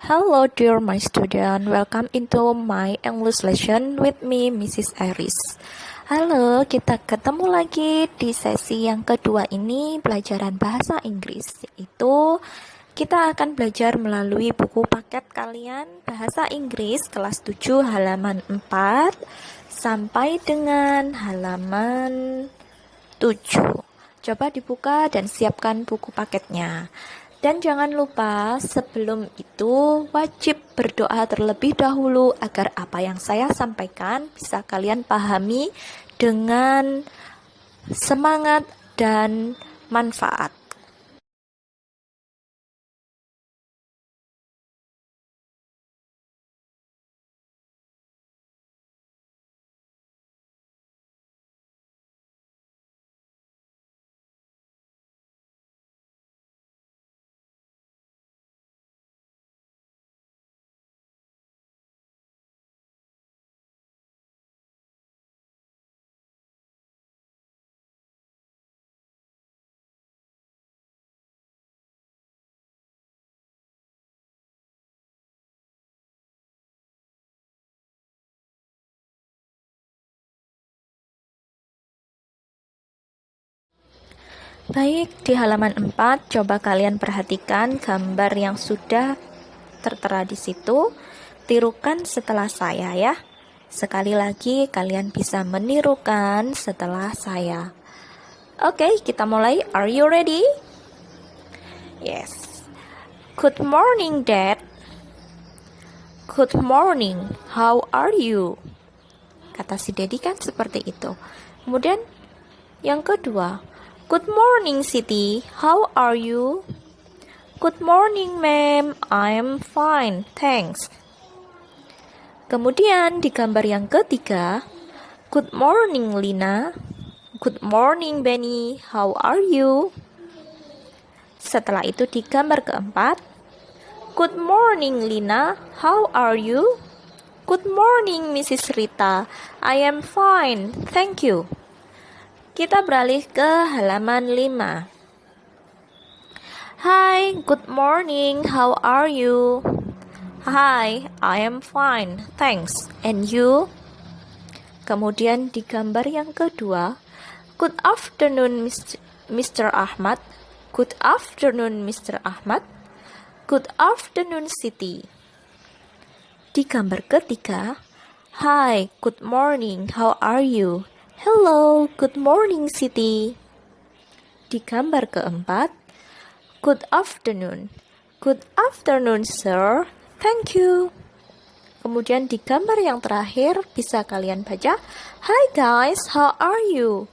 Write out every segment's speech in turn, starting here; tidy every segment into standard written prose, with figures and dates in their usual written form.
Hello dear my student, welcome into my English lesson with me Mrs. Iris. Halo, kita ketemu lagi di sesi yang kedua ini pelajaran bahasa Inggris, yaitu kita akan belajar melalui buku paket kalian bahasa Inggris kelas 7 halaman 4 sampai dengan halaman 7. Coba dibuka dan siapkan buku paketnya. Dan jangan lupa sebelum itu wajib berdoa terlebih dahulu agar apa yang saya sampaikan bisa kalian pahami dengan semangat dan manfaat. Baik, di halaman 4 coba kalian perhatikan gambar yang sudah tertera di situ. Tirukan setelah saya ya. Sekali lagi kalian bisa menirukan setelah saya. Oke, kita mulai. Are you ready? Yes. Good morning, Dad. Good morning. How are you? Kata si Daddy kan seperti itu. Kemudian yang kedua, good morning, Siti. How are you? Good morning, ma'am. I'm fine, thanks. Kemudian di gambar yang ketiga, good morning, Lina. Good morning, Benny. How are you? Setelah itu di gambar keempat, good morning, Lina. How are you? Good morning, Mrs. Rita. I am fine, thank you. Kita beralih ke halaman 5. Hi, good morning. How are you? Hi, I am fine, thanks. And you? Kemudian di gambar yang kedua, good afternoon, Mr. Ahmad. Good afternoon, Mr. Ahmad. Good afternoon, Siti. Di gambar ketiga, hi, good morning, how are you? Hello, good morning, Siti. Di gambar keempat, good afternoon. Good afternoon, sir. Thank you. Kemudian di gambar yang terakhir bisa kalian baca, hi guys, how are you?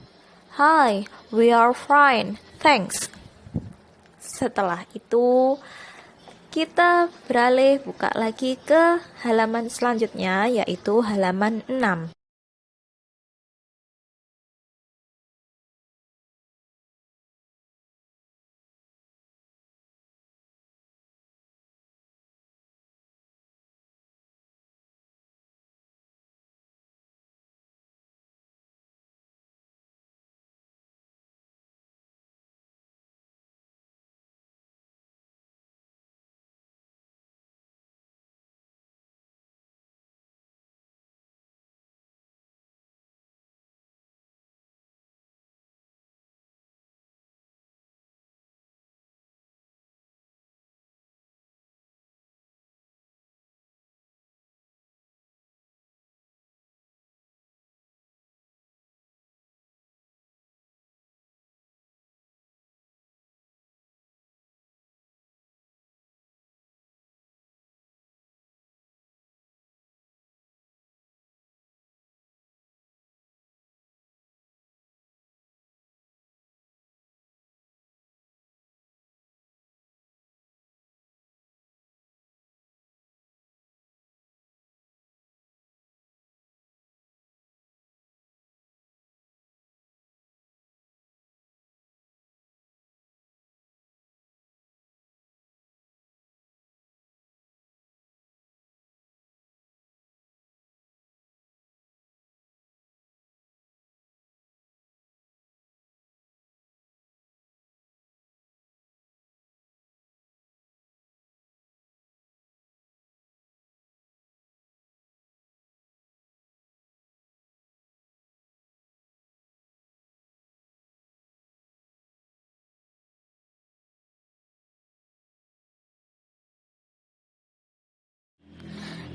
Hi, we are fine, thanks. Setelah itu, kita beralih buka lagi ke halaman selanjutnya, yaitu halaman 6.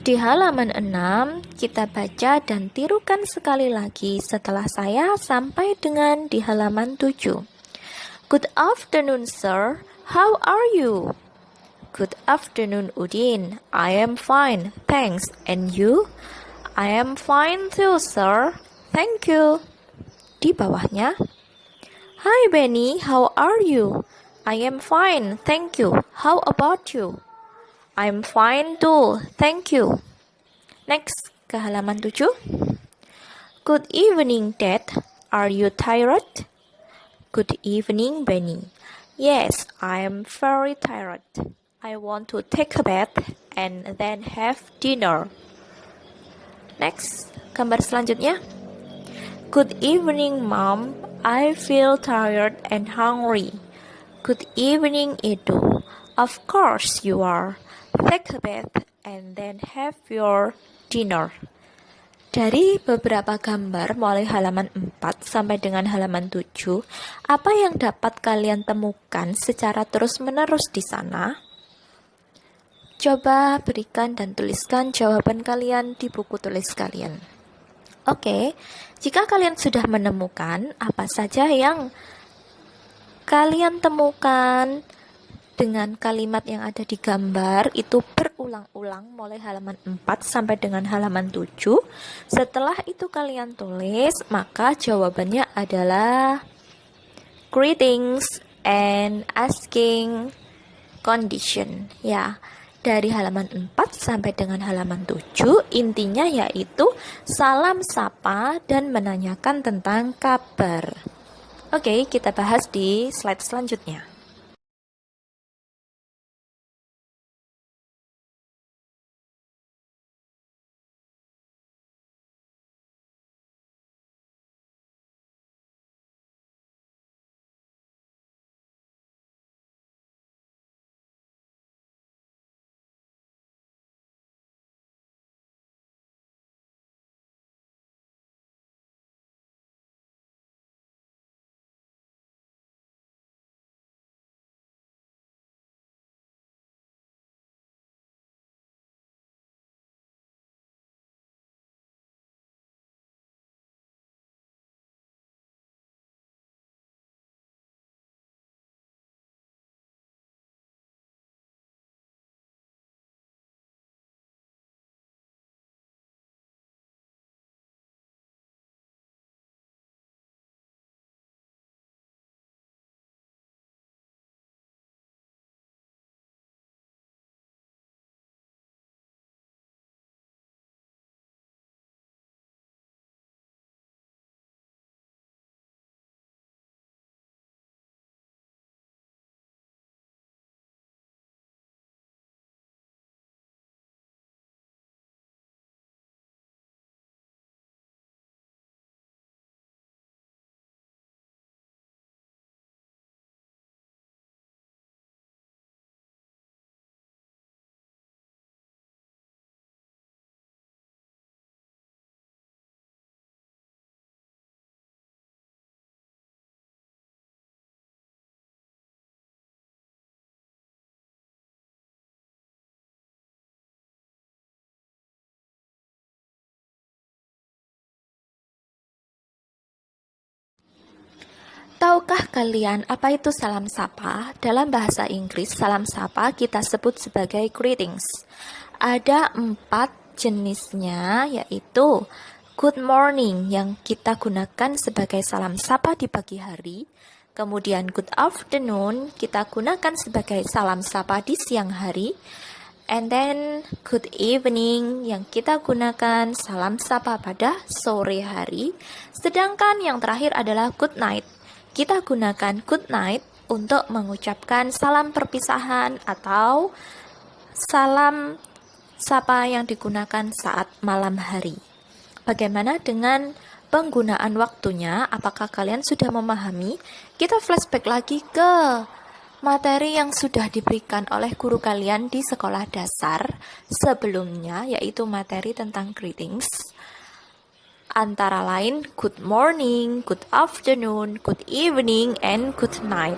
Di halaman 6, kita baca dan tirukan sekali lagi setelah saya sampai dengan di halaman 7. Good afternoon, sir. How are you? Good afternoon, Udin. I am fine, thanks. And you? I am fine too, sir. Thank you. Di bawahnya, Hi, Benny. How are you? I am fine, thank you. How about you? I'm fine too, thank you. Next, ke halaman 7. Good evening, Dad. Are you tired? Good evening, Benny. Yes, I am very tired. I want to take a bath and then have dinner. Next, gambar selanjutnya. Good evening, Mom. I feel tired and hungry. Good evening, Edu. Of course you are. Take a bath and then have your dinner. Dari beberapa gambar mulai halaman 4 sampai dengan halaman 7, apa yang dapat kalian temukan secara terus-menerus di sana? Coba berikan dan tuliskan jawaban kalian di buku tulis kalian. Oke, jika kalian sudah menemukan apa saja yang kalian temukan dengan kalimat yang ada di gambar, itu berulang-ulang mulai halaman 4 sampai dengan halaman 7. Setelah itu kalian tulis, maka jawabannya adalah greetings and asking condition. Ya, dari halaman 4 sampai dengan halaman 7, intinya yaitu salam sapa dan menanyakan tentang kabar. Oke, kita bahas di slide selanjutnya. Tahukah kalian apa itu salam sapa? Dalam bahasa Inggris, salam sapa kita sebut sebagai greetings. Ada 4 jenisnya, yaitu good morning yang kita gunakan sebagai salam sapa di pagi hari. Kemudian good afternoon kita gunakan sebagai salam sapa di siang hari. And then good evening yang kita gunakan salam sapa pada sore hari. Sedangkan yang terakhir adalah good night. Kita gunakan good night untuk mengucapkan salam perpisahan atau salam sapa yang digunakan saat malam hari. Bagaimana dengan penggunaan waktunya? Apakah kalian sudah memahami? Kita flashback lagi ke materi yang sudah diberikan oleh guru kalian di sekolah dasar sebelumnya, yaitu materi tentang greetings. Antara lain good morning, good afternoon, good evening, and good night.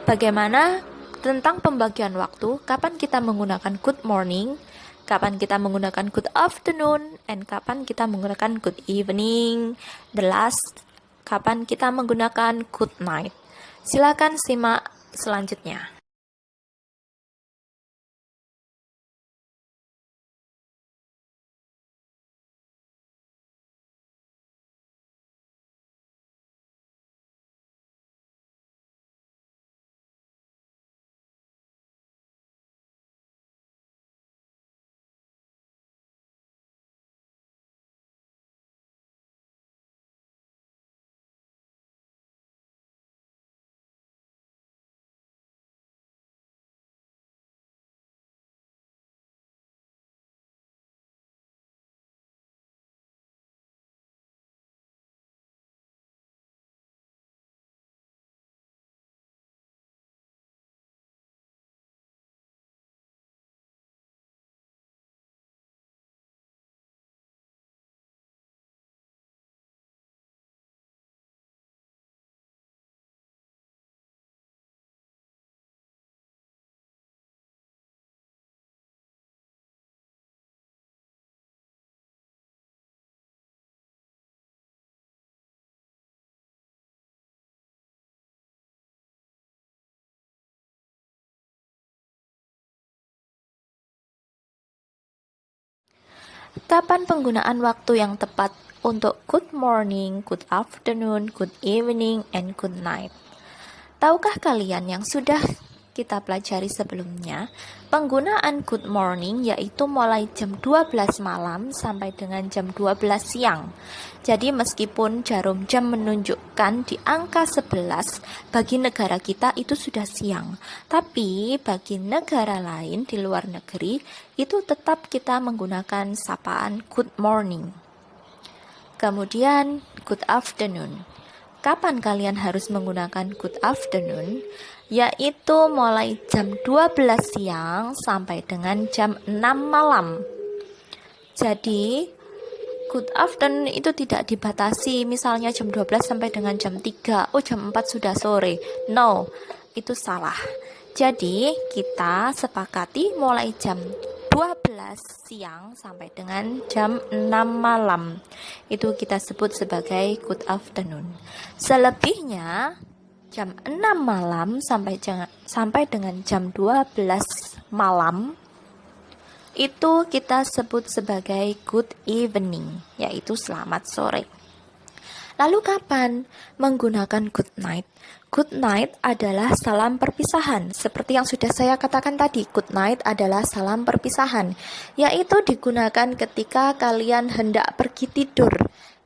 Bagaimana tentang pembagian waktu? Kapan kita menggunakan good morning? Kapan kita menggunakan good afternoon, and kapan kita menggunakan good evening. The last, kapan kita menggunakan good night. Silakan simak selanjutnya. Kapan penggunaan waktu yang tepat untuk good morning, good afternoon, good evening, and good night? Tahukah kalian yang sudah kita pelajari sebelumnya, penggunaan good morning yaitu mulai jam 12 malam sampai dengan jam 12 siang. Jadi meskipun jarum jam menunjukkan di angka 11, bagi negara kita itu sudah siang. Tapi bagi negara lain di luar negeri, itu tetap kita menggunakan sapaan good morning. Kemudian good afternoon. Kapan kalian harus menggunakan good afternoon? Yaitu mulai jam 12 siang sampai dengan jam 6 malam. Jadi, good afternoon itu tidak dibatasi, misalnya jam 12 sampai dengan jam 3. Oh, jam 4 sudah sore. No, itu salah. Jadi, kita sepakati mulai jam 12 siang sampai dengan jam 6 malam. Itu kita sebut sebagai good afternoon. Selebihnya jam 6 malam sampai dengan jam 12 malam itu kita sebut sebagai good evening, yaitu selamat sore. Lalu kapan menggunakan good night? Good night adalah salam perpisahan. Seperti yang sudah saya katakan tadi, good night adalah salam perpisahan, yaitu digunakan ketika kalian hendak pergi tidur.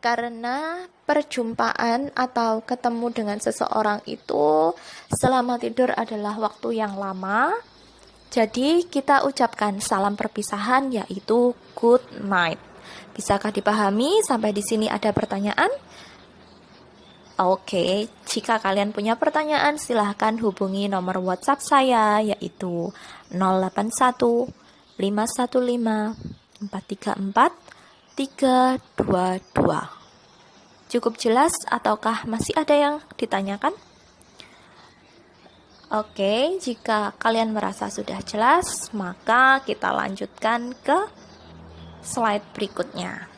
Karena perjumpaan atau ketemu dengan seseorang itu selama tidur adalah waktu yang lama. Jadi kita ucapkan salam perpisahan yaitu good night. Bisakah dipahami? Sampai di sini ada pertanyaan? Oke, jika kalian punya pertanyaan silahkan hubungi nomor WhatsApp saya yaitu 081 515 434 322. Cukup jelas ataukah masih ada yang ditanyakan? Oke, jika kalian merasa sudah jelas, maka kita lanjutkan ke slide berikutnya.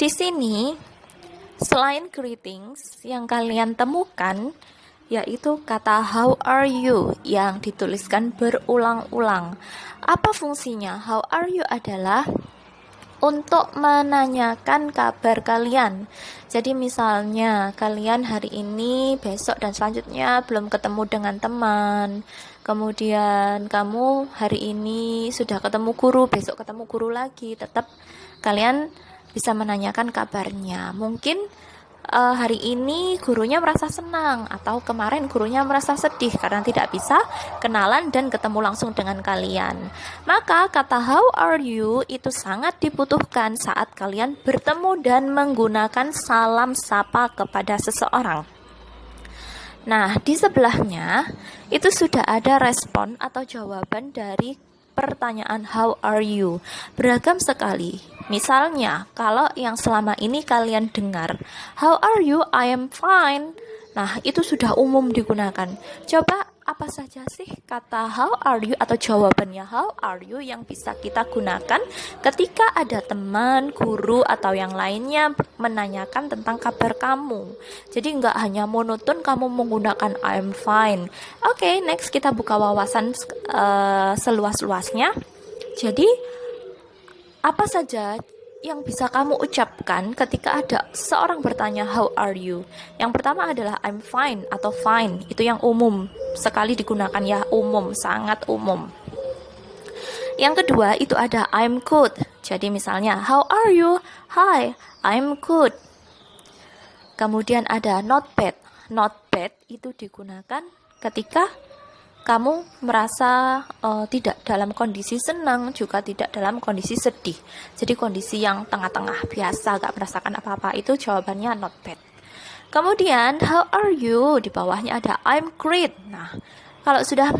Di sini, selain greetings yang kalian temukan, yaitu kata how are you yang dituliskan berulang-ulang. Apa fungsinya? How are you adalah untuk menanyakan kabar kalian. Jadi misalnya kalian hari ini, besok dan selanjutnya belum ketemu dengan teman. Kemudian kamu hari ini sudah ketemu guru, besok ketemu guru lagi. Tetap kalian bisa menanyakan kabarnya. Mungkin hari ini gurunya merasa senang atau kemarin gurunya merasa sedih karena tidak bisa kenalan dan ketemu langsung dengan kalian. Maka kata how are you itu sangat dibutuhkan saat kalian bertemu dan menggunakan salam sapa kepada seseorang. Nah, di sebelahnya itu sudah ada respon atau jawaban dari pertanyaan how are you. Beragam sekali. Misalnya, kalau yang selama ini kalian dengar, how are you? I am fine. Nah, itu sudah umum digunakan. Coba apa saja sih kata how are you atau jawabannya how are you yang bisa kita gunakan ketika ada teman, guru, atau yang lainnya menanyakan tentang kabar kamu. Jadi nggak hanya monoton kamu menggunakan I'm fine. Oke, next kita buka wawasan seluas-luasnya. Jadi apa saja yang bisa kamu ucapkan ketika ada seorang bertanya how are you? Yang pertama adalah I'm fine atau fine. Itu yang umum sekali digunakan ya, umum, sangat umum. Yang kedua itu ada I'm good. Jadi misalnya how are you? Hi, I'm good. Kemudian ada not bad. Not bad itu digunakan ketika kamu merasa tidak dalam kondisi senang, juga tidak dalam kondisi sedih. Jadi kondisi yang tengah-tengah, biasa, gak merasakan apa-apa, itu jawabannya not bad. Kemudian, how are you? Di bawahnya ada I'm great. Nah, kalau sudah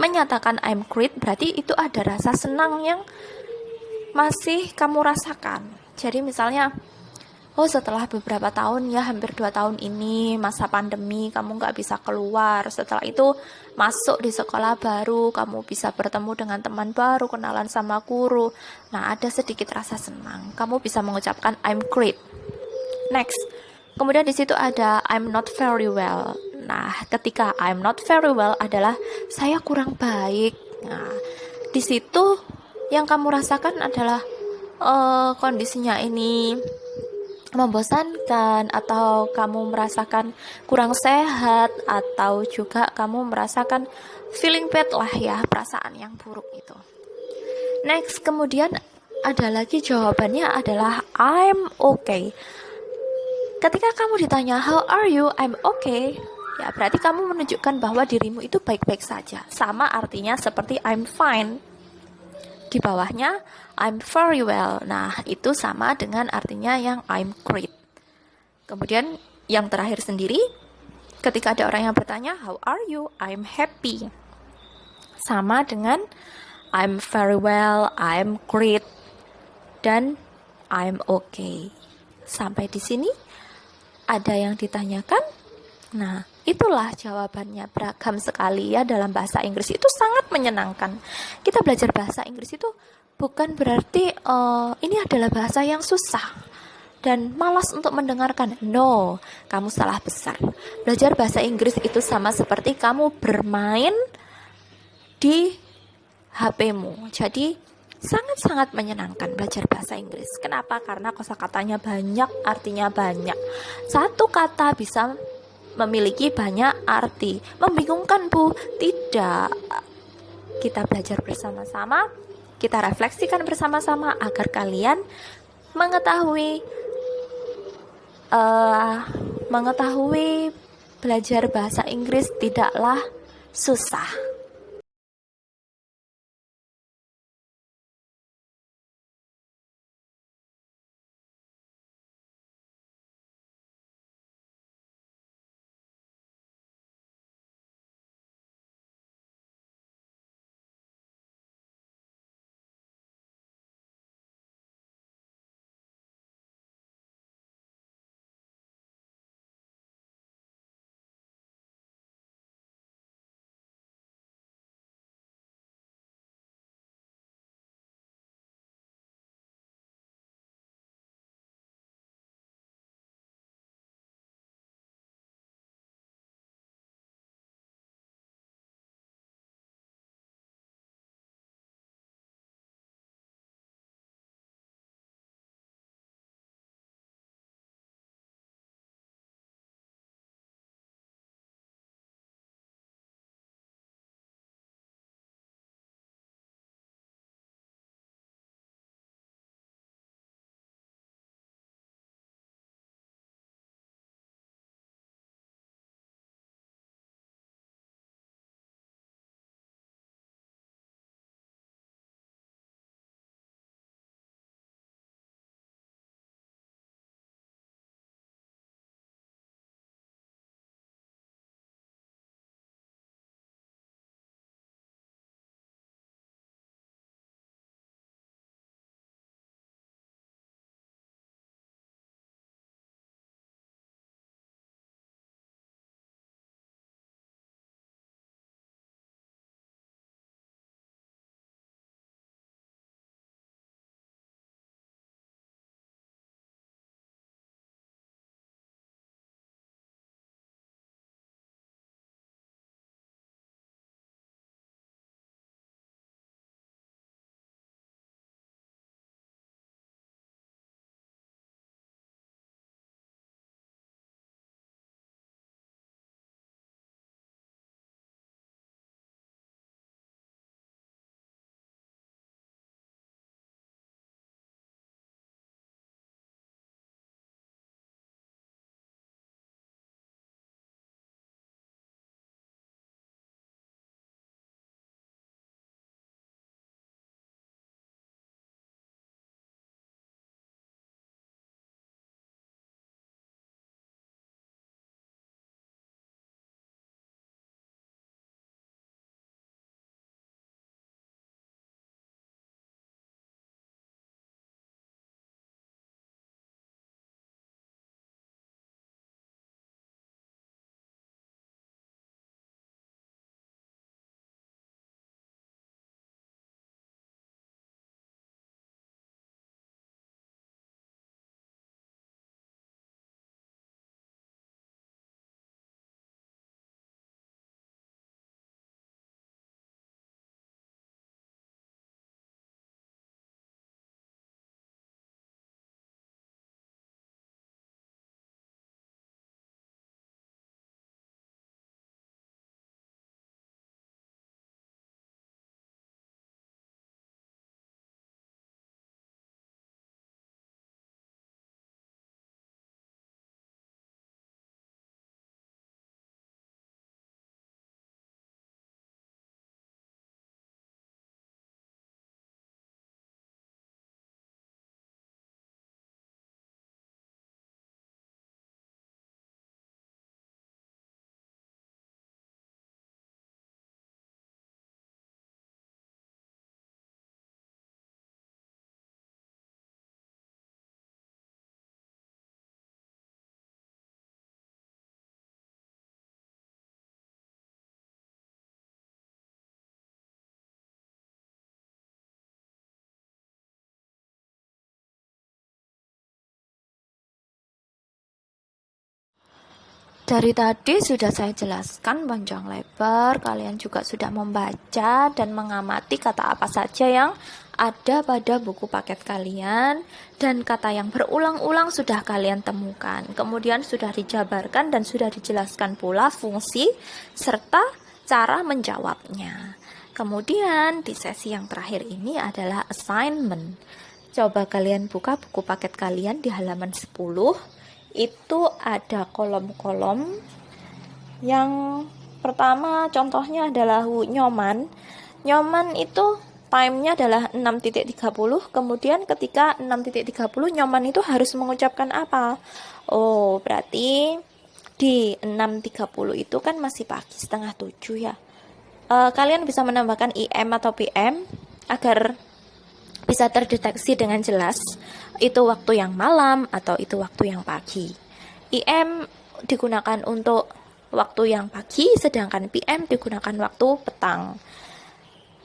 menyatakan I'm great, berarti itu ada rasa senang yang masih kamu rasakan. Jadi misalnya, setelah beberapa tahun ya, hampir 2 tahun ini, masa pandemi, kamu gak bisa keluar. Setelah itu, masuk di sekolah baru, kamu bisa bertemu dengan teman baru, kenalan sama guru. Nah, ada sedikit rasa senang. Kamu bisa mengucapkan, I'm great. Next. Kemudian di situ ada, I'm not very well. Nah, ketika I'm not very well adalah, saya kurang baik. Nah, di situ yang kamu rasakan adalah, kondisinya ini membosankan, atau kamu merasakan kurang sehat, atau juga kamu merasakan feeling bad lah ya, perasaan yang buruk itu. Next, kemudian ada lagi jawabannya adalah I'm okay. Ketika kamu ditanya how are you, I'm okay, ya berarti kamu menunjukkan bahwa dirimu itu baik-baik saja. Sama artinya seperti I'm fine. Di bawahnya I'm very well. Nah, itu sama dengan artinya yang I'm great. Kemudian yang terakhir sendiri, ketika ada orang yang bertanya how are you? I'm happy. Sama dengan I'm very well, I'm great, dan I'm okay. Sampai di sini ada yang ditanyakan? Nah, itulah jawabannya, beragam sekali ya dalam bahasa Inggris. Itu sangat menyenangkan. Kita belajar bahasa Inggris itu bukan berarti ini adalah bahasa yang susah dan malas untuk mendengarkan. No, kamu salah besar. Belajar bahasa Inggris itu sama seperti kamu bermain di HP-mu. Jadi sangat-sangat menyenangkan belajar bahasa Inggris. Kenapa? Karena kosakatanya banyak, artinya banyak. Satu kata bisa memiliki banyak arti. Membingungkan, Bu? Tidak. Kita belajar bersama-sama, kita refleksikan bersama-sama agar kalian mengetahui belajar bahasa Inggris tidaklah susah. Dari tadi sudah saya jelaskan panjang lebar, kalian juga sudah membaca dan mengamati kata apa saja yang ada pada buku paket kalian, dan kata yang berulang-ulang sudah kalian temukan. Kemudian sudah dijabarkan dan sudah dijelaskan pula fungsi serta cara menjawabnya. Kemudian di sesi yang terakhir ini adalah assignment. Coba kalian buka buku paket kalian di halaman 10. Itu ada kolom-kolom. Yang pertama contohnya adalah nyoman. Nyoman itu time-nya adalah 6.30. Kemudian ketika 6.30 nyoman itu harus mengucapkan apa? Oh, berarti di 6.30 itu kan masih pagi, setengah 7 ya. Kalian bisa menambahkan IM atau PM agar bisa terdeteksi dengan jelas itu waktu yang malam atau itu waktu yang pagi. IM digunakan untuk waktu yang pagi, sedangkan PM digunakan waktu petang.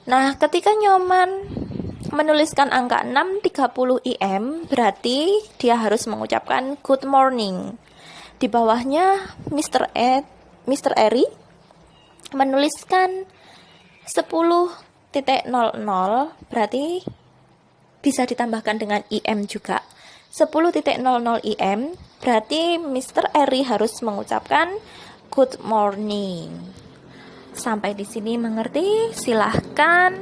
Nah, ketika nyoman menuliskan angka 6.30 IM, berarti dia harus mengucapkan good morning. Di bawahnya Mr. Eri menuliskan 10.00, berarti bisa ditambahkan dengan IM juga. 10.00 IM, berarti Mr. Eri harus mengucapkan good morning. Sampai di sini mengerti? Silahkan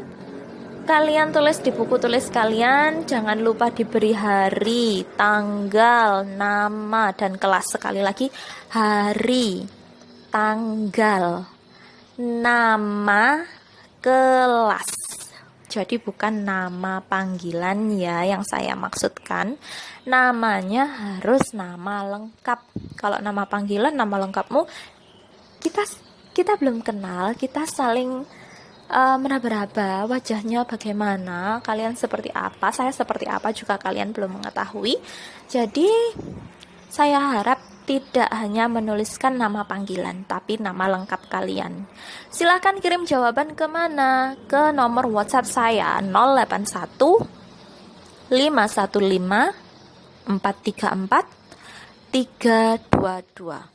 kalian tulis di buku tulis kalian. Jangan lupa diberi hari, tanggal, nama, dan kelas. Sekali lagi, hari, tanggal, nama, kelas. Jadi bukan nama panggilan ya yang saya maksudkan. Namanya harus nama lengkap. Kalau nama panggilan, nama lengkapmu kita belum kenal, kita saling meraba-raba wajahnya bagaimana, kalian seperti apa, saya seperti apa juga kalian belum mengetahui. Jadi saya harap tidak hanya menuliskan nama panggilan, tapi nama lengkap kalian. Silahkan kirim jawaban kemana? Ke nomor WhatsApp saya 081 515 434 322.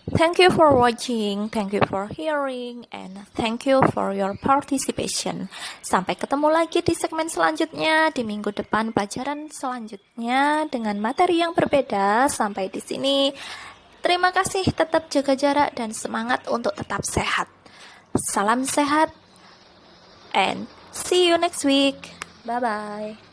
Thank you for watching, thank you for hearing, and thank you for your participation. Sampai ketemu lagi di segmen selanjutnya di minggu depan, pelajaran selanjutnya dengan materi yang berbeda. Sampai di sini. Terima kasih, tetap jaga jarak dan semangat untuk tetap sehat. Salam sehat and see you next week. Bye bye.